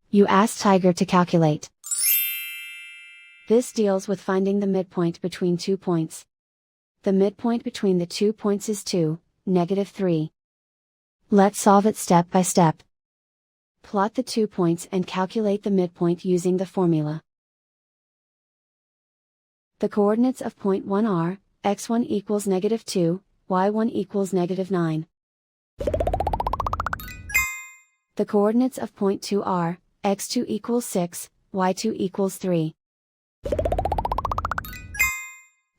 You ask Tiger to calculate. This deals with finding the midpoint between 2 points. The midpoint between the 2 points is 2, -3. Let's solve it step by step. Plot the 2 points and calculate the midpoint using the formula. The coordinates of point 1 are, x1 equals -2, y1 equals -9. The coordinates of point 2 are, x2 equals 6, y2 equals 3.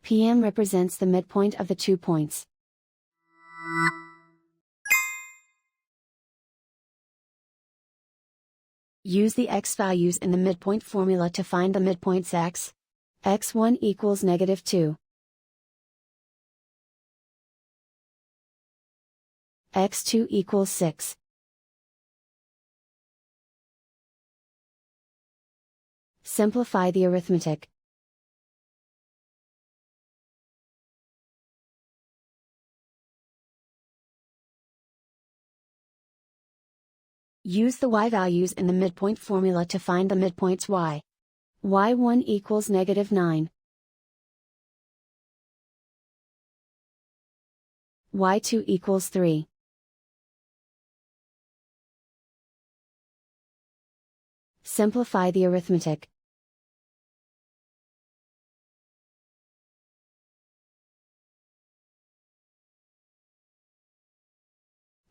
PM represents the midpoint of the 2 points. Use the x values in the midpoint formula to find the midpoints x. x1 equals -2. x2 equals 6. Simplify the arithmetic. Use the y values in the midpoint formula to find the midpoints y. y1 equals -9. y2 equals 3. Simplify the arithmetic.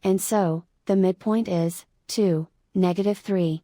And so, the midpoint is 2, -3.